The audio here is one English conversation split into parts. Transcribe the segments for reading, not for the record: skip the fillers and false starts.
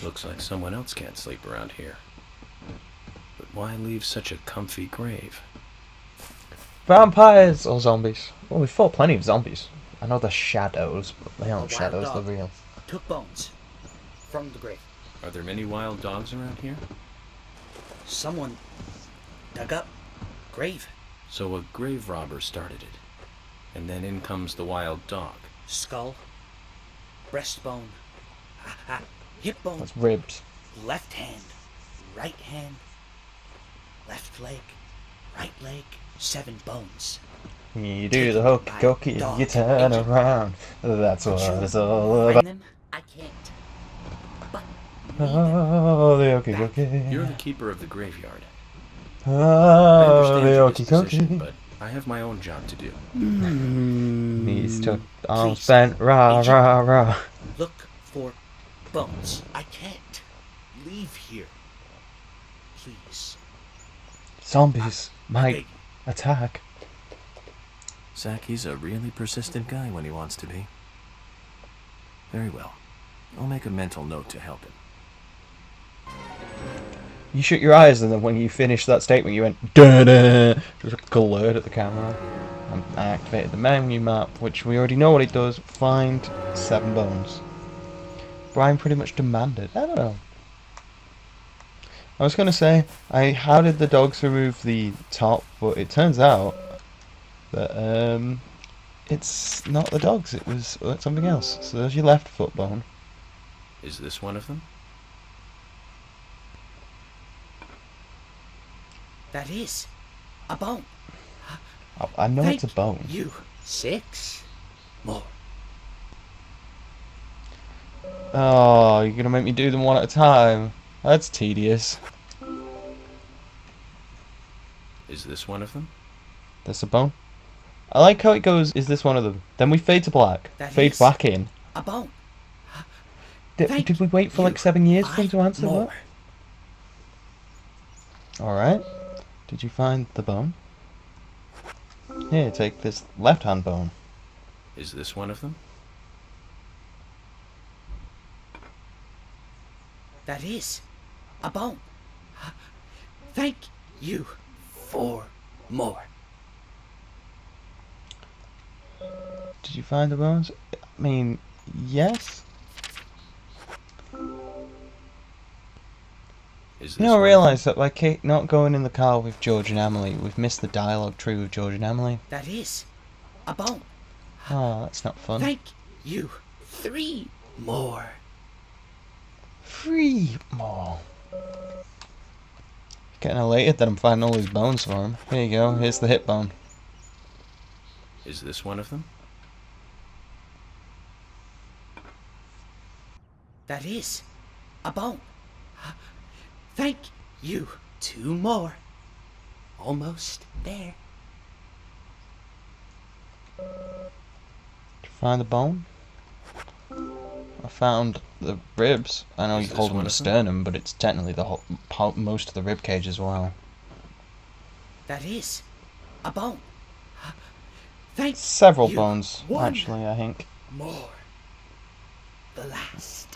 Looks like someone else can't sleep around here. But why leave such a comfy grave? Vampires or zombies? Well, we fought plenty of zombies. I know they're shadows, but they A aren't wild shadows, they're dog real. took bones from the grave. Are there many wild dogs around here? Someone dug up grave. So a grave robber started it. And then in comes the wild dog. Skull, breastbone, hip bone, That's ribs. left hand, right hand, left leg, right leg, 7 bones. You do the hokey cokey, Dog. you turn around. That's what it's all about. Find them? I can't. But need them. Oh, the hokey You're cokey. the keeper of the graveyard. I Oh, understand the your hokey disposition, cokey. but I have my own job to do. Knees to arms Please, bent, rah, Agent. rah, rah. Look for bones. I can't leave here. Please. Zombies I might beg you. attack. Zach, he's a really persistent guy when he wants to be. Very well. I'll make a mental note to help him. You shut your eyes, and then when you finished that statement, you went da-da, just glared at the camera. And I activated the menu map, which we already know what it does. Find 7 bones. Brian pretty much demanded. I don't know. I was gonna say, how did the dogs remove the top? But it turns out that it's not the dogs. It was something else. So there's your left foot bone. Is this one of them? That is a bone. I know Thank it's a bone. you. 6 more. Oh, you're gonna make me do them one at a time. That's tedious. Is this one of them? There's a bone. I like how it goes, is this one of them? Then we fade to black. That Fade is back in. a bone. Did Thank we wait for like you. 7 years for him to 5 answer more. that? Alright. Did you find the bone? Here, take this left hand bone. Is this one of them? That is a bone. Thank you. 4 more. Did you find the bones? I mean, yes? Is this You know, I one of realise that by Kate not going in the car with George and Emily, we've missed the dialogue tree with George and Emily. That is a bone. Oh, that's not fun. Thank you. 3 more. 3 more. Getting elated that I'm finding all these bones for him. Here you go, here's the hip bone. them? Is this one of them? That is a bone. Thank you. 2 more. Almost there. Did you find the bone? I found the ribs. I know Is you this called them one the of them? sternum, but it's technically the whole, most of the rib cage as well. That is a bone. Thank Several you. bones, 1 actually, I think. more. The last.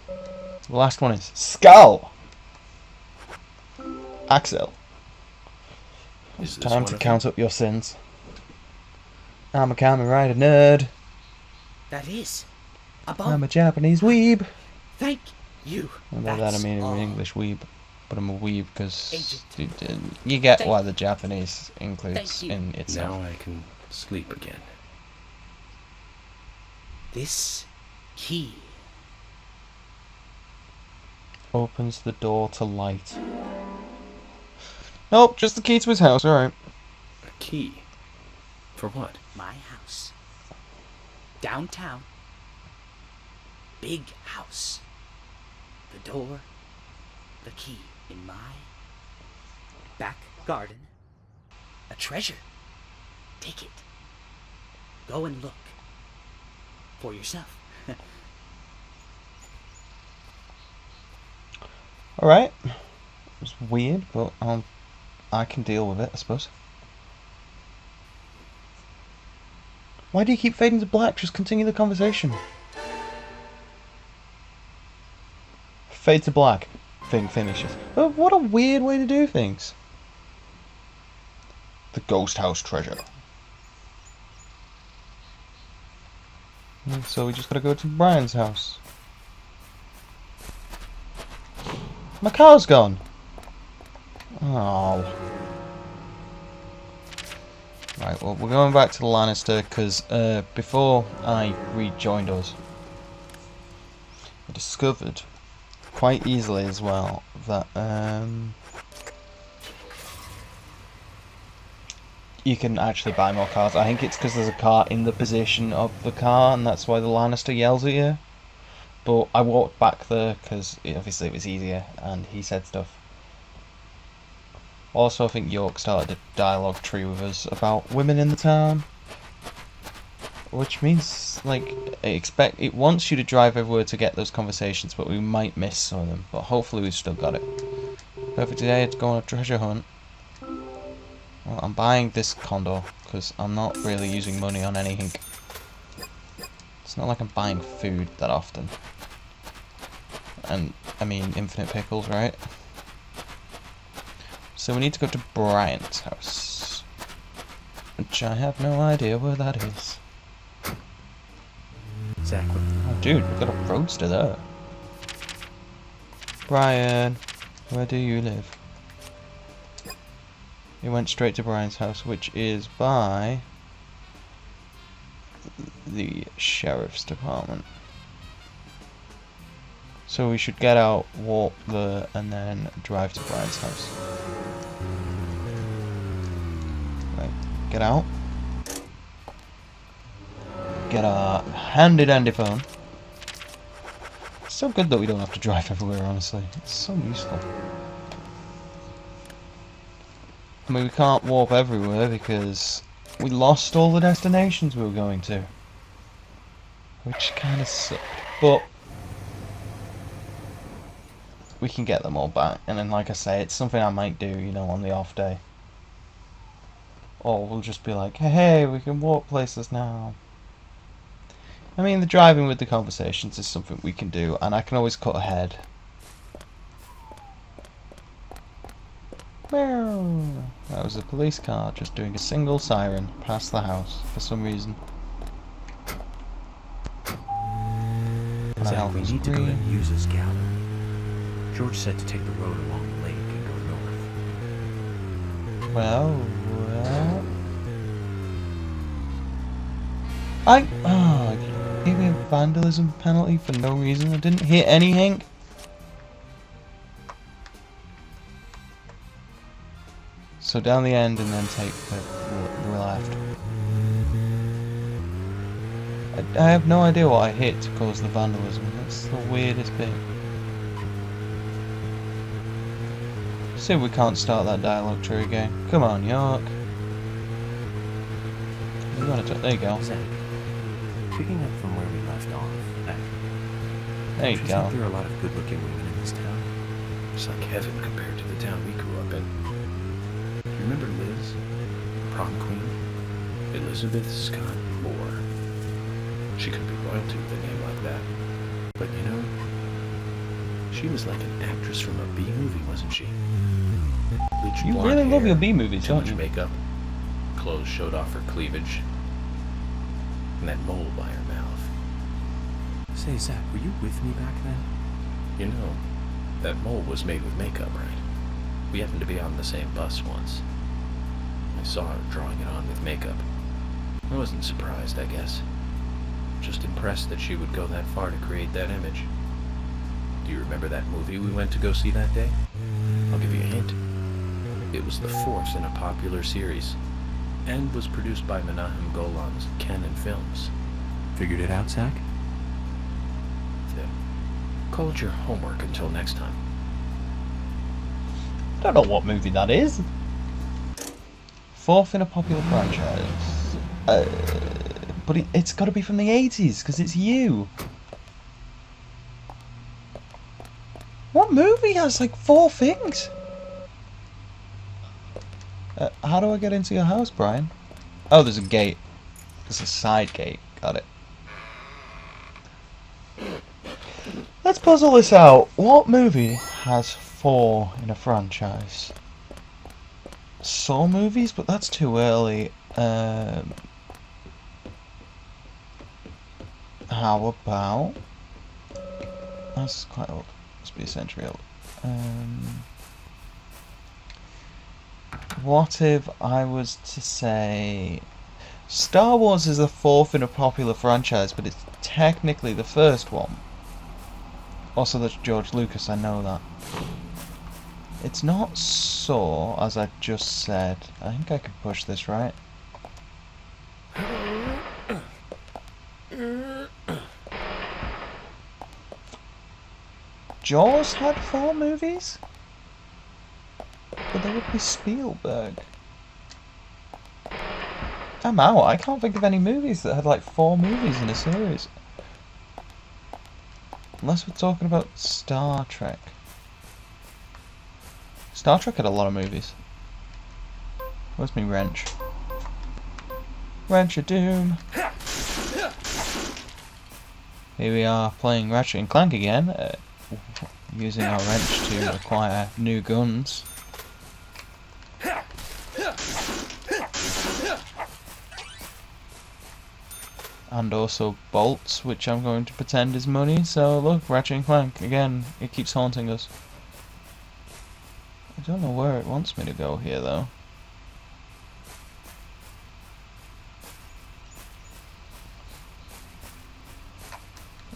The last one is skull. Axel. Is this Time one to of count up your sins. I'm a Kamen Rider nerd. That is a I'm bone. a Japanese weeb. Thank you. And by that I That's mean all. an English weeb. But I'm a weeb because Agent. you get Thank- why the Japanese includes Thank you. in itself. Now I can sleep again. This key. Opens the door to light. Nope, just the key to his house, alright. A key? For what? My house. Downtown. Big house. The door. The key in my back garden. A treasure. Take it. Go and look. For yourself. Alright. It was weird, but I can deal with it, I suppose. Why do you keep fading to black? Just continue the conversation. Fade to black. Thing finishes. Oh, what a weird way to do things. The ghost house treasure. So we just gotta go to Brian's house. My car's gone. Oh. Right, well, we're going back to the Lannister because before I rejoined us, I discovered quite easily as well that you can actually buy more cars. I think it's because there's a car in the position of the car, and that's why the Lannister yells at you. But I walked back there because obviously it was easier, and he said stuff. Also, I think York started a dialogue tree with us about women in the town, which means like it wants you to drive everywhere to get those conversations, but we might miss some of them. But hopefully we've still got it. Perfect day to go on a treasure hunt. Well, I'm buying this condo because I'm not really using money on anything. It's not like I'm buying food that often. And I mean infinite pickles, right? So we need to go to Brian's house, which I have no idea where that is. Exactly. Oh, dude, we've got a roadster there. Brian, where do you live? He went straight to Brian's house, which is by the sheriff's department. So we should get out, walk there, and then drive to Brian's house. Right, get out. Get our handy dandy phone. It's so good that we don't have to drive everywhere, honestly. It's so useful. I mean, we can't warp everywhere because we lost all the destinations we were going to. Which kind of sucked. But we can get them all back. And then, like I say, it's something I might do, you know, on the off day. Or we'll just be like, hey, we can warp places now. I mean, the driving with the conversations is something we can do, and I can always cut ahead. That was a police car just doing a single siren past the house for some reason. Zach, we need to go to Muse's gallery. George said to take the road along the lake and go north. Well, gave me a vandalism penalty for no reason. I didn't hit anything. So down the end and then take the left. I have no idea what I hit to cause the vandalism. That's the weirdest bit. See if we can't start that dialogue tree again. Come on, York. You want to? There you go. Zach, picking up from where we left off. There you go. There are a lot of good-looking women in this town. It's like heaven compared to the town we grew up in. Do you remember Liz, prom queen? Elizabeth Scott Moore. She could be royalty with a name like that. But you know, she was like an actress from a B-movie, wasn't she? Bleached You blonde really love hair, your B-movies, too don't much you? makeup. Clothes showed off her cleavage. And that mole by her mouth. Say, Zach, were you with me back then? You know, that mole was made with makeup, right? We happened to be on the same bus once. I saw her drawing it on with makeup. I wasn't surprised, I guess. Just impressed that she would go that far to create that image. Do you remember that movie we went to go see that day? I'll give you a hint. It was the fourth in a popular series, and was produced by Menahem Golan's Canon Films. Figured it out, Zach? Yeah. Call it your homework until next time. Don't know what movie that is. Fourth in a popular franchise. But it's got to be from the 80s, because it's you. What movie has like 4 things? How do I get into your house, Brian? Oh, there's a gate. There's a side gate. Got it. let's puzzle this out. What movie has 4 in a franchise? Saw movies, but that's too early. How about... That's quite old. Must be a century old. What if I was to say... Star Wars is the 4th in a popular franchise, but it's technically the first one. Also, that's George Lucas, I know that. It's not Saw, as I just said. I think I can push this, right? Jaws had 4 movies? But there would be Spielberg. I'm out. I can't think of any movies that had like 4 movies in a series. Unless we're talking about Star Trek. Star Trek had a lot of movies. Where's me wrench? Wrench of Doom. Here we are playing Ratchet & Clank again. Using our wrench to acquire new guns. And also bolts, which I'm going to pretend is money. So look, Ratchet & Clank, again, it keeps haunting us. I don't know where it wants me to go here, though.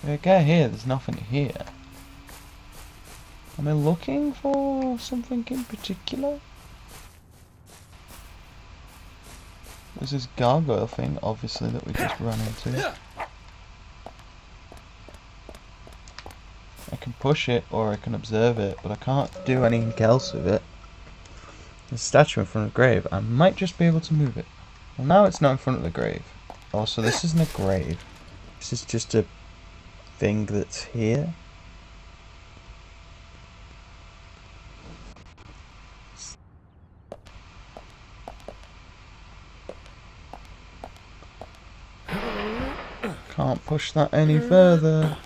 Okay, here, there's nothing here. Am I looking for something in particular? There's this gargoyle thing, obviously, that we just ran into. I can push it, or I can observe it, but I can't do anything else with it. There's a statue in front of the grave. I might just be able to move it. Well, now it's not in front of the grave. Also, this isn't a grave. This is just a thing that's here. Can't push that any further.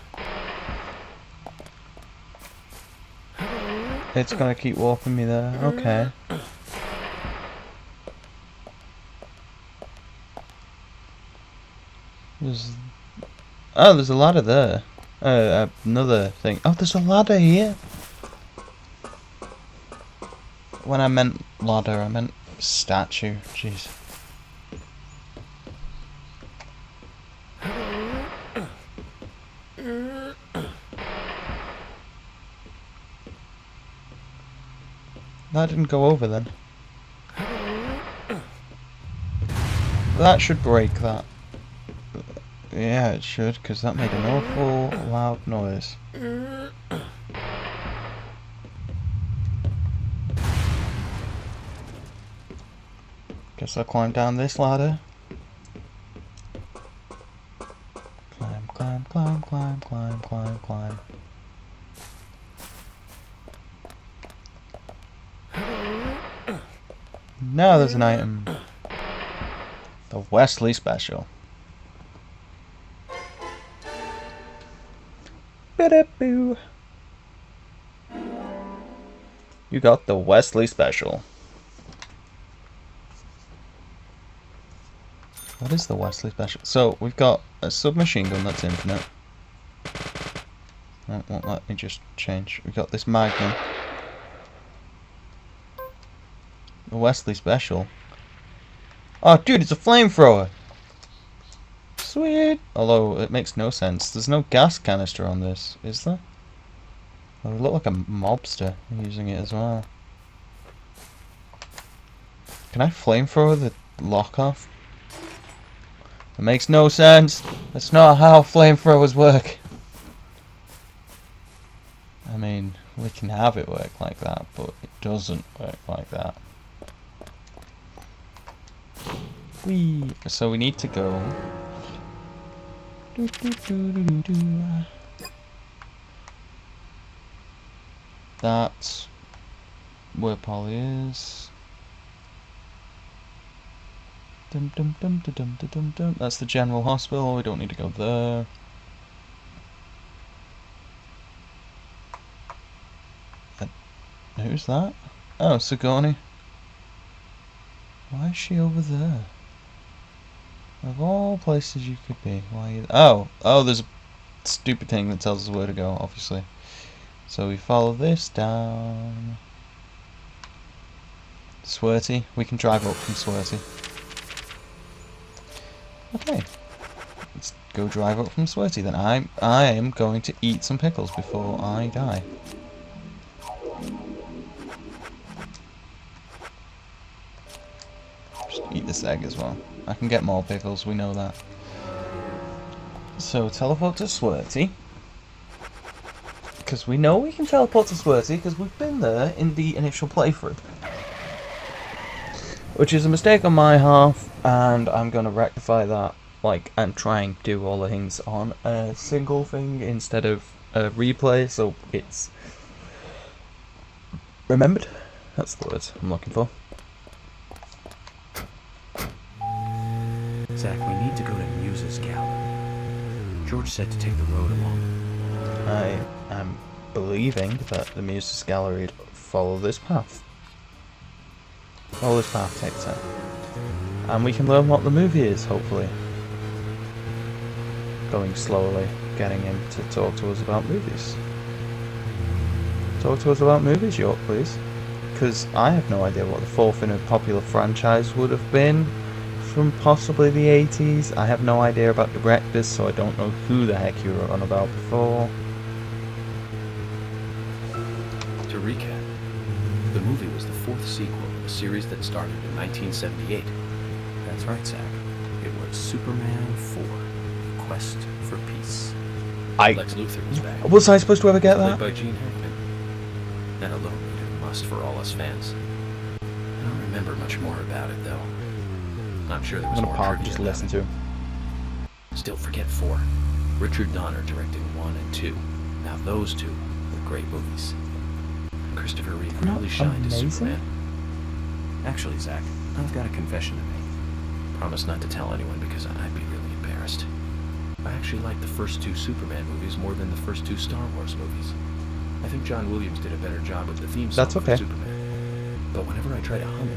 It's gonna keep warping me there. Okay. There's a ladder there. Another thing. Oh, there's a ladder here. When I meant ladder, I meant statue. Jeez. That didn't go over then. That should break that. Yeah, it should, because that made an awful loud noise. Guess I'll climb down this ladder. Climb, climb, climb, climb, climb, climb, climb. Now there's an item. The Wesley Special. Ba-da-boo. You got the Wesley Special. What is the Wesley Special? So, we've got a submachine gun that's infinite. Oh, won't let me just change. We've got this Magnum. The Wesley Special. Oh, dude, it's a flamethrower! Sweet! Although, it makes no sense. There's no gas canister on this, is there? Well, it look like a mobster using it as well. Can I flamethrower the lock off? It makes no sense! That's not how flamethrowers work! I mean, we can have it work like that, but it doesn't work like that. Whee! So we need to go... That's where Polly is. Dum dum dum dum dum dum dum. That's the general hospital. We don't need to go there. Who's that? Oh, Sigourney. Why is she over there? Of all places you could be, why are you... Oh, there's a stupid thing that tells us where to go, obviously. So we follow this down. Swirty. We can drive up from Swirty. Okay. Let's go drive up from Swirty then. I am going to eat some pickles before I die. Just eat this egg as well. I can get more pickles, we know that. So teleport to Swirty. Because we know we can teleport to Swirty because we've been there in the initial playthrough. Which is a mistake on my half, and I'm going to rectify that, and try and do all the things on a single thing instead of a replay, so it's remembered. That's the words I'm looking for. Zach, we need to go to Muse's gallery. George said to take the road along. I am believing that the Muse's gallery would follow this path. Follow this path takes it. And we can learn what the movie is, hopefully. Going slowly, getting him to talk to us about movies. Talk to us about movies, York, please. Because I have no idea what the fourth in a popular franchise would have been from possibly the 80s. I have no idea about directors, so I don't know who the heck you were on about before. To recap, the movie was the fourth sequel in a series that started in 1978. That's right, Zach. It was Superman 4, Quest for Peace. Lex Luthor was back. Was I supposed to ever get that? Played by Gene Hackman. That alone made it a must for all us fans. I don't remember much more about it, though. I'm sure there was I'm more gonna park and trivia just about listen it. to him. Still forget 4. Richard Donner directed 1 and 2. Now those two were great movies. And Christopher Reeve really shined as amazing? Superman. Actually, Zach, I've got a confession to make. Promise not to tell anyone because I'd be really embarrassed. I actually like the first 2 Superman movies more than the first 2 Star Wars movies. I think John Williams did a better job with the theme song That's okay. for Superman. But whenever I try to hum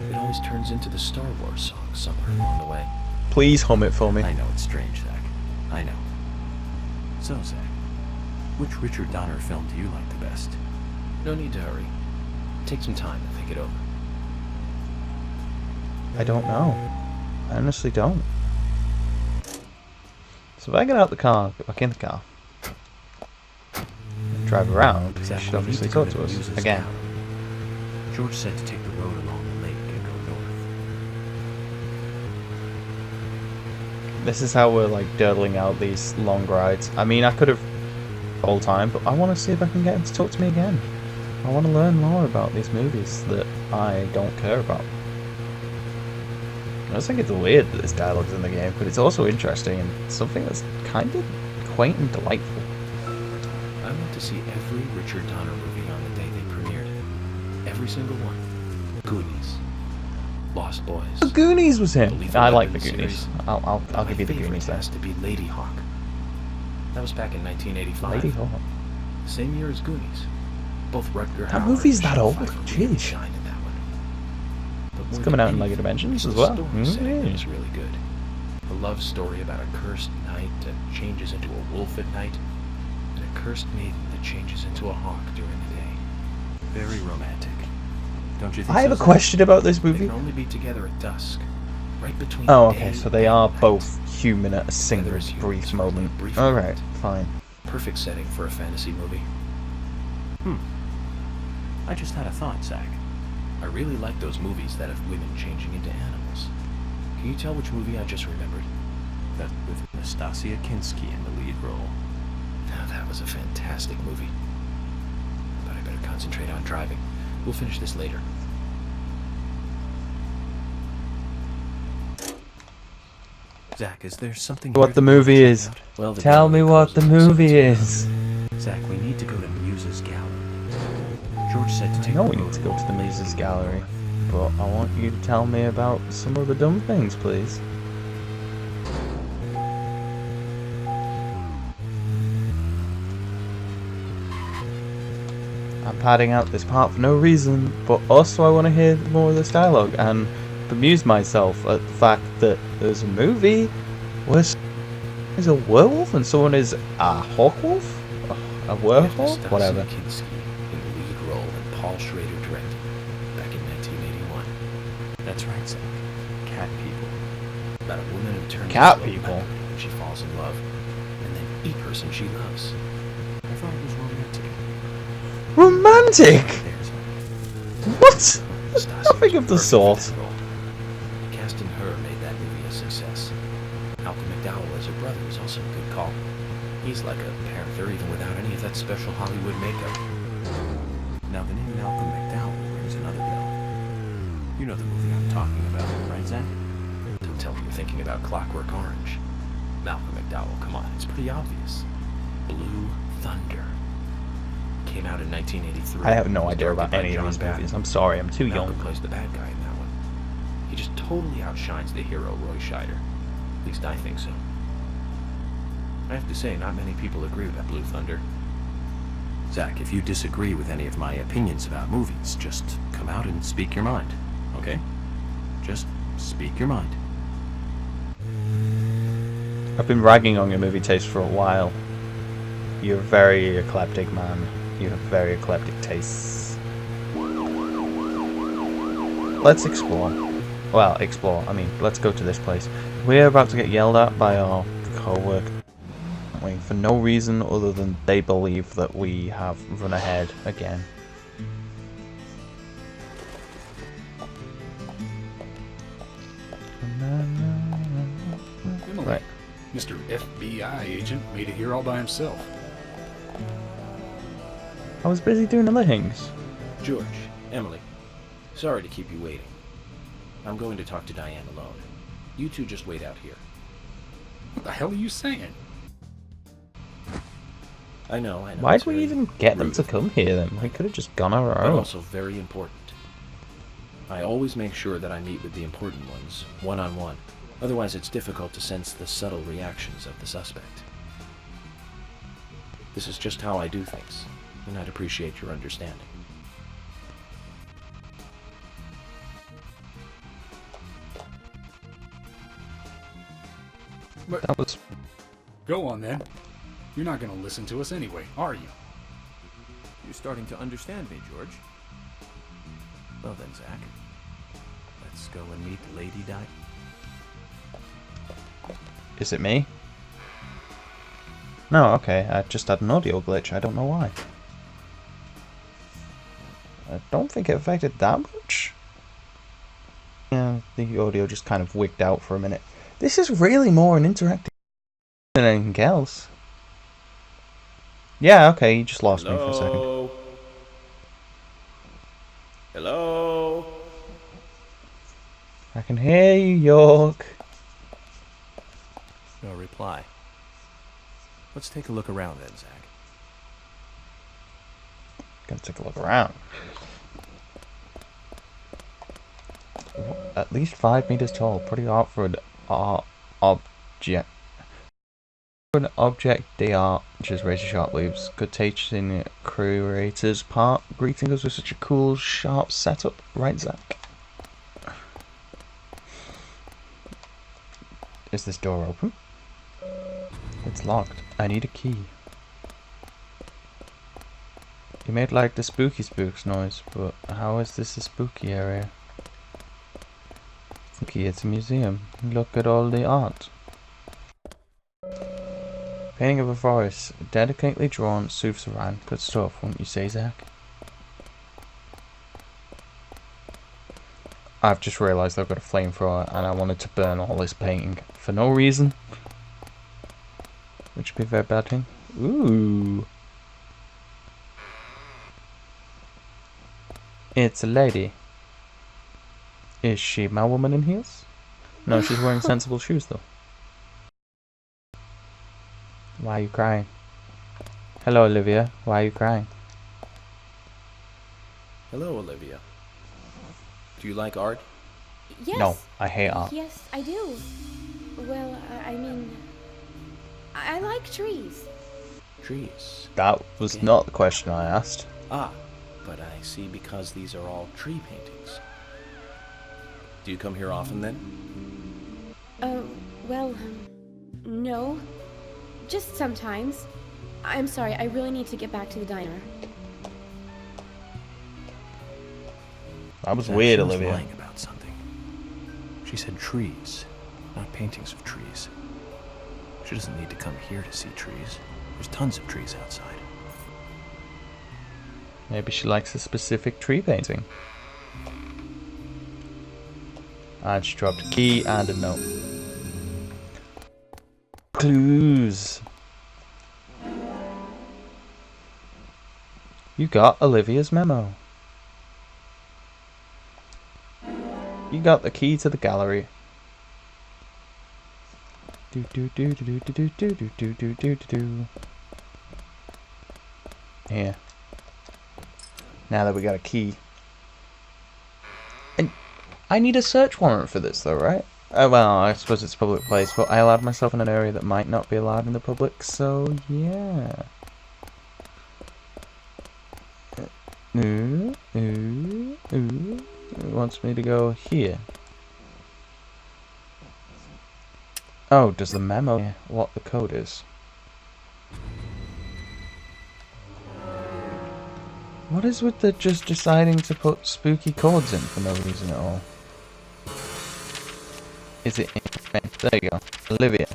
it always turns into the Star Wars song somewhere along the way. Please hum it for me. I know it's strange, Zach. I know. So, Zach, which Richard Donner film do you like the best? No need to hurry. Take some time to think it over. I don't know. I honestly don't. So if I get out the car, get back in the car, drive around, Zach, he should we obviously need to go talk to us Muse's again. gallery. George said to take the road along the lake and go north. This is how we're durdling out these long rides. I mean, I could have the whole time, but I want to see if I can get him to talk to me again. I want to learn more about these movies that I don't care about. I just think it's weird that this dialogue's in the game, but it's also interesting and something that's kind of quaint and delightful. I want to see every Richard Donner movie on the day they premiered. Every single one. Goonies. Lost Boys. The Goonies was him. Lethal I like the Weapon Goonies. series. I'll My give you the favorite Goonies then. has to be Lady Hawk. That was back in 1985. Lady Hawk. The same year as Goonies. Both Rutger Hauer That movie's and that Michelle old? Pfeiffer really Jeez. shined in that one. But It's more coming than out in Lego anything, Dimensions the as well. story setting Mm. is really good. A love story about a cursed knight that changes into a wolf at night, and a cursed maiden that changes into a hawk during the day. Very romantic. Don't you think I have so, a Zach? question about this They movie. can only be together at dusk, right between Oh, day okay, so they and are night. both human at a single Together as humans brief for only a moment. brief Alright, moment. fine. Perfect setting for a fantasy movie. I just had a thought, Zach. I really like those movies that have women changing into animals. Can you tell which movie I just remembered? That with Nastasia Kinski in the lead role. Now that was a fantastic movie. But I better concentrate on driving. We'll finish this later. Zach, is there something What here the that you movie want to is. check out? Well, the Tell me gallery what the closes at movie 7 is. Zach, we need to go to Muse's gallery. George said to I take know the we road need to go along to the lake Muse's and go gallery, north. but I want you to tell me about some of the dumb things, please. I'm padding out this part for no reason, but also I want to hear more of this dialogue and amuse myself at the fact that there's a movie where someone is a werewolf and someone is a hawkwolf? A werewolf? Whatever. Kinski in the lead role and Paul Schrader directed back in 1981. That's right, Zach. Cat People. About a woman who turns Cat into a People? leopard when she falls in love, and then eat person she loves. I thought it was romantic. Romantic? There's What? Stasi Nothing was of the perfect for sort. that role. Casting her made that movie a success. Malcolm McDowell as her brother was also a good call. He's like a panther even without any of that special Hollywood makeup. Now the name Malcolm McDowell rings another bell. You know the movie I'm talking about, right, Zach? Don't tell me you're thinking about Clockwork Orange. Malcolm McDowell, come on, it's pretty obvious. Blue Thunder. Came out in 1983. I have no It was idea about directed by any of John these Patton. movies. I'm sorry, I'm too Malcolm young. plays the bad guy in that one. He just totally outshines the hero Roy Scheider. At least I think so. I have to say, not many people agree with Blue Thunder. Zach, if you disagree with any of my opinions about movies, just come out and speak your mind, okay? Just speak your mind. I've been ragging on your movie taste for a while. You're a very eclectic man. You have very eclectic tastes. Let's explore. Well, explore. I mean, let's go to this place. We're about to get yelled at by our co-worker, aren't we? For no reason other than they believe that we have run ahead again. Emily, Right. Mr. FBI agent made it here all by himself. I was busy doing other things. George, Emily, sorry to keep you waiting. I'm going to talk to Diane alone. You two just wait out here. What the hell are you saying? I know. Why it's did we very even get them rude to of come me, here then? We could have just gone on our but own. also very important. I always make sure that I meet with the important ones, one-on-one. Otherwise, it's difficult to sense the subtle reactions of the suspect. This is just how I do things, and I'd appreciate your understanding. But That was... go on then. You're not gonna listen to us anyway, are you? You're starting to understand me, George. Well then, Zach. Let's go and meet Lady Di. Is it me? No, okay. I just had an audio glitch. I don't know why. I don't think it affected that much. Yeah, the audio just kind of wigged out for a minute. This is really more an interactive than anything else. Yeah, okay, you just lost me for a second. Hello? I can hear you, York. No reply. Let's take a look around then, Zach. Gonna take a look around. At least 5 meters tall. Pretty art for an object. For an object de art, which is razor sharp leaves. Good taste in creator's part. Greeting us with such a cool, sharp setup, right, Zach? Is this door open? It's locked. I need a key. You made like the spooky spooks noise, but how is this a spooky area? Spooky, it's a museum. Look at all the art. Painting of a forest, delicately drawn, soothes around. Good stuff, wouldn't you say, Zach? I've just realised I've got a flamethrower and I wanted to burn all this painting for no reason. Which would be a very bad thing. Ooh. It's a lady. Is she my woman in heels? No, she's wearing sensible shoes though. Why are you crying? Hello, Olivia. Why are you crying? Hello, Olivia. Do you like art? Yes. No, I hate art. Yes, I do. Well, I mean, I like trees. Trees. That was not the question I asked. Ah, but I see because these are all tree paintings. Do you come here often then? Well, no. Just sometimes. I'm sorry, I really need to get back to the diner. That was weird, She was Olivia. lying about something. She said trees, not paintings of trees. She doesn't need to come here to see trees. There's tons of trees outside. Maybe she likes a specific tree painting. And she dropped a key and a note. Clues. You got Olivia's memo. You got the key to the gallery. Do do do do do do do do do do do do. Here. Now that we got a key. And I need a search warrant for this though, right? Well, I suppose it's a public place, but I allowed myself in an area that might not be allowed in the public, so yeah. It wants me to go here. Oh, does the memo what the code is? What is with the just deciding to put spooky codes in for no reason at all? Is it in? There you go. Olivia.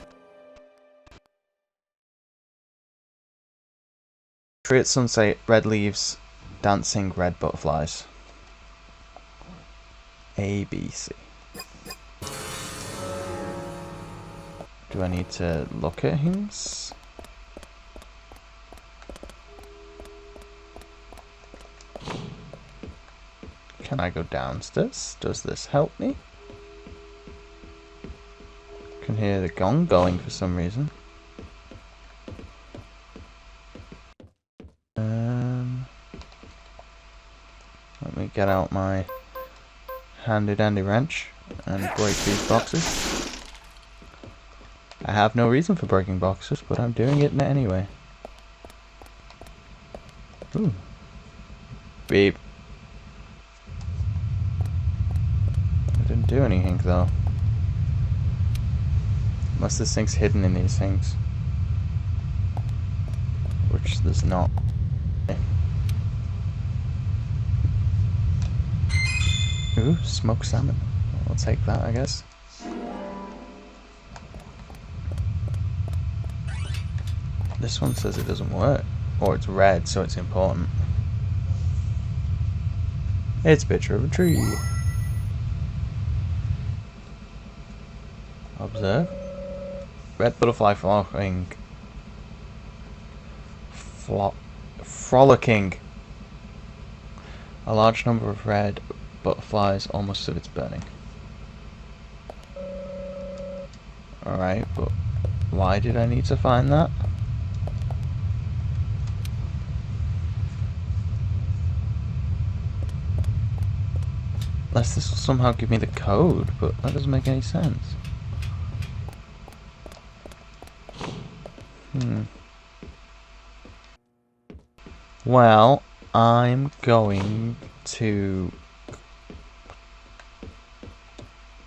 Tree at sunset, red leaves, dancing red butterflies. A, B, C. Do I need to look at hints? Can I go downstairs? Does this help me? Can hear the gong going for some reason. Let me get out my handy dandy wrench and break these boxes. I have no reason for breaking boxes, but I'm doing it anyway. Ooh. Beep. I didn't do anything though. Unless this thing's hidden in these things. Which there's not. Ooh, smoked salmon. I'll take that, I guess. This one says it doesn't work. Or it's red, so it's important. It's a picture of a tree. Observe. Red butterfly frolicking. Frolicking. A large number of red butterflies, almost as if it's burning. Alright, but why did I need to find that? Unless this will somehow give me the code, but that doesn't make any sense. Well, I'm going to...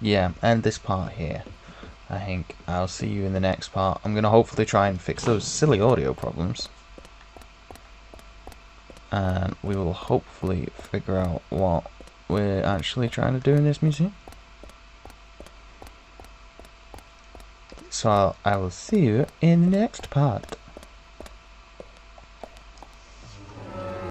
yeah, end this part here. I think I'll see you in the next part. I'm going to hopefully try and fix those silly audio problems. And we will hopefully figure out what we're actually trying to do in this museum. So I will see you in the next part.